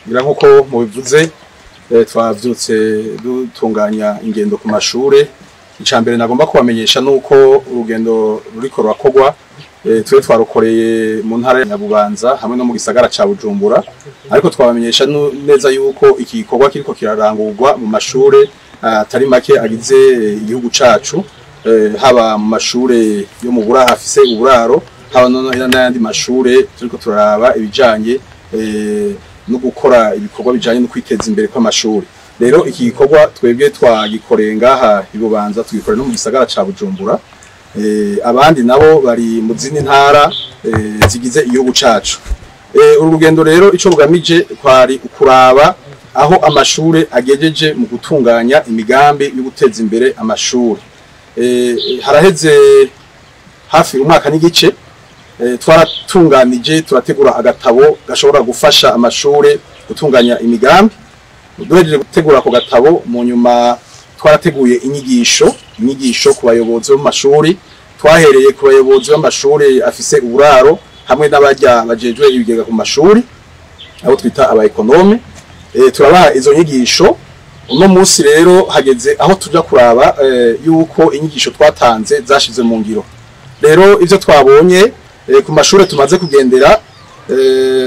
ngira nkuko mubivuze twavyutse dutunganya ingendo ku mashure. Icambere nagomba kubamenyesha nuko urugendo ruriko rurakogwa twe twarukoreye mu ntara ya Bubanza hamwe no mu gisagara ca Bujumbura, ariko twabamenyesha neza yuko iki gikorwa kiriko kirarangurwa mu mashure atari make agize igihugu cacu, haba mu mashure yo mu buraro afise uburaro, haba n'ayandi mashure turiko turaraba ibijanye no gukora ibikorwa bijanye no kwiteza imbere kw'amashuri. Rero iki gikorwa twebwe twagikoreye ngaha ibubanza, tugikorera no mu gisagara ca Bujumbura, abandi nabo bari mu zindi ntara zigize igihugu cacu. Uru rugendo rero ico rugamije kwari ukuraba aho amashure agejeje mu gutunganya imigambi yo guteza imbere amashuri. Haraheze hafi umwaka n'igice twaratunganije turategura agatabo gashobora gufasha amashure gutunganya imigambi. Duhejeje gutegura ako gatabo, mu nyuma twarateguye inyigisho ku bayobozi b'amashuri. Twahereye ku bayobozi b'amashuri afise uburaro hamwe n'abajya bajejwe ibigega ku mashuri, abo twita aba ekonome. Turabaha izo nyigisho. Uno munsi rero hageze aho tuja kuraba yuko inyigisho twatanze zashize mu ngiro. Rero ivyo twabonye ku mashure tumaze kugendera,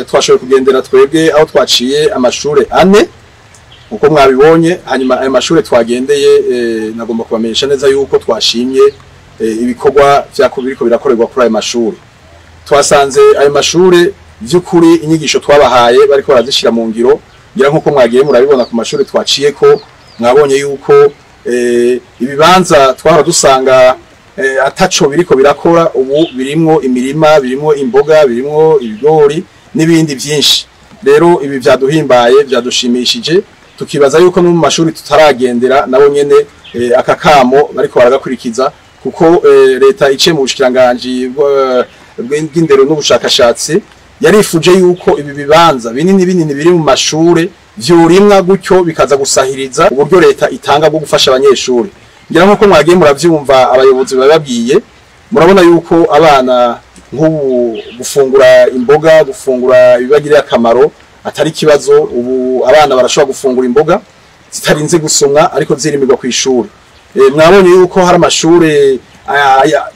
twashoboye kugendera twebwe aho twaciye amashure 4 uko mwabibonye. Hanyuma ayo mashure twagendeye nagomba kubamenyesha neza yuko twashimye ibikorwa biriko birakorerwa kuri ayo mashure. Twasanze ayo mashure vy'ukuri inyigisho twabahaye bariko barazishira mu ngiro. Ngira nkuko mwagiye murabibona ku mashure twaciye ko, mwabonye yuko ibibanza twahora dusanga ataco biriko birakora, ubu birimwo imirima, birimwo imboga, birimwo ibigori n'ibindi vyinshi. Rero ibi vyaduhimbaye, vyadushimishije, tukibaza yuko no mu mashuri tutaragendera nabo nyene akakamo bariko baragakurikiza, kuko leta iciye mu bushikiranganje bw'indero n'ubushakashatsi yarifuje yuko ibi bibanza binini biri mu mashure vyurimwa gutyo bikaza gusahiriza uburyo leta itanga bwo gufasha abanyeshuri. Ngira nkuko mwagiye muravyumva abayobozi bababwiye, murabona yuko abana nk'ubu gufungura imboga, gufungura ibibagirira akamaro atari kibazo. Ubu abana barashobora gufungura imboga zitarinze gusomwa ariko zirimirwa ku ishuri. Mwabonye yuko hari amashure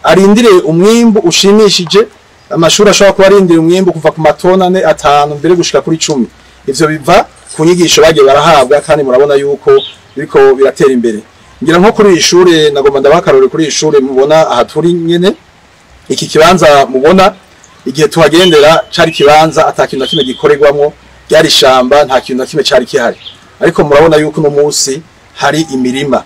arindire umwimbu ushimishije, amashuri ashobora kuba arindira umwimbu kuva ku matona 5 mbere gushika kuri 10. Ivyo biva ku nyigisho bagiye barahabwa, kandi murabona yuko biriko biratera imbere. Ngira nko kuri ishure nagomba ndabakarore kuri ishure mubona aha turi nyene, iki kibanza mubona igihe tuhagendera cari kibanza atakintu nakimwe gikorerwamwo, byari shamba, nta kintu nakimwe cari kihari. Ariko murabona yuko no munsi hari imirima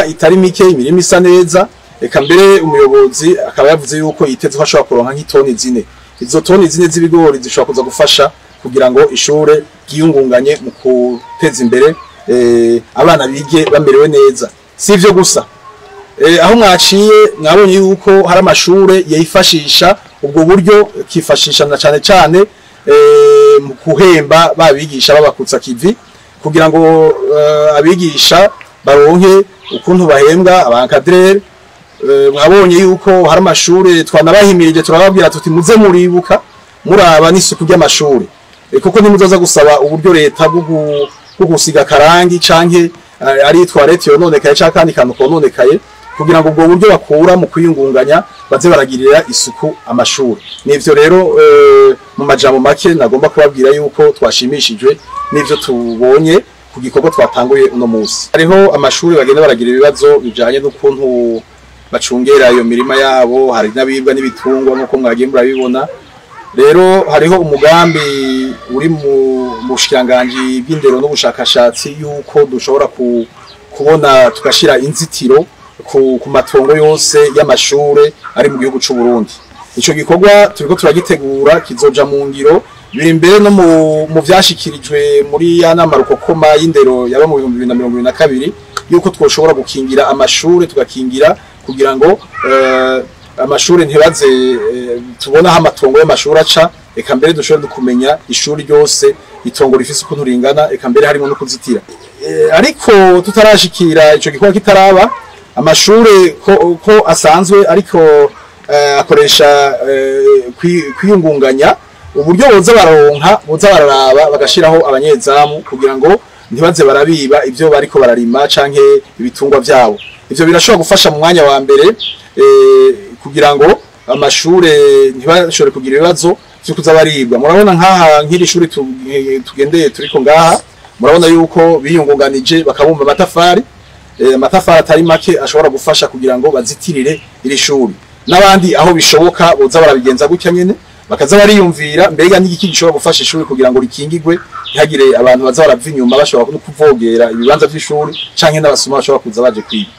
itari mike, imirima isa neza. Eka mbere umuyobozi akaba yavuze yuko yiteze ko ashobora kuronka nk'itoni 4. Izo toni 4 z'ibigori zishobora kuza gufasha kugira ngo ishure giyungunganye mu guteza imbere abana bige bamerewe neza. Sivyo gusa, aho mwaciye mwabonye yuko hari amashure yifashisha ubwo buryo, kifashisha na cane mu kuhemba babigisha babakutsa kivi, kugira ngo abigisha baronke ukuntu bahembwa abankadrere. Mwabonye yuko hari amashure twanabahimirije, turababwira tuti muze muribuka muraba n'isuku ry'amashure, kuko ntimuzoza gusaba uburyo leta bwo gusiga karangi canke ari toilette yononekaye canke kandi kantu kononekaye, kugira ngo ubwo buryo bakura mu kwiyungunganya baze baragirira isuku amashuri. Nivyo rero mu majambo make nagomba kubabwira yuko twashimishijwe n'ivyo tubonye ku gikorwa twatanguye uno munsi. Hariho amashuri bagenda baragira ibibazo bijanye n'ukuntu bacungera iyo mirima yabo, hari n'abibwa n'ibitungwa nkuko mwagiye murabibona. Rero hariho umugambi uri mu bushikiranganje bw'indero n'ubushakashatsi yuko dushobora kubona tugashira inzitiro ku matongo yose y'amashure ari mu gihugu c'u Burundi. Ico gikorwa turiko turagitegura, kizoja mu ngiro, biri imbere no mu vyashikirijwe muri ya nama rukokoma y'indero yaba mu 2022 yuko twoshobora gukingira amashure, tugakingira kugira ngo amashure ntibaze tubona aho amatongo y'amashuri aca. Eka mbere dushobora kumenya ishuri ryose itongo rifise ukuntu ringana, eka mbere harimo no kuzitira. Ariko tutarashikira ico gikorwa kitaraba, amashure ko asanzwe ariko akoresha kwiyungunganya uburyo boza baronka boza bararaba bagashiraho abanyezamu kugira ngo ntibaze barabiba ivyo bariko bararima canke ibitungwa vyabo. Ivyo birashobora gufasha mu mwanya wa mbere kugira ngo amashure ntibashobore kugira ibibazo vyo kuza baribwa. Murabona nkaha nk'iri shuri tugendeye turiko ngaha, murabona yuko biyungunganije bakabumba amatafari atari make ashobora gufasha kugira ngo bazitirire iri shuri. N'abandi aho bishoboka boza barabigenza gutya nyene bakaza bariyumvira mbega n'igiki gishobora gufasha ishuri kugira ngo rikingigwe ntihagire abantu baza barava inyuma bashobora no kuvogera ibibanza vy'ishuri canke n'abasuma bashobora kuza baje kwiga.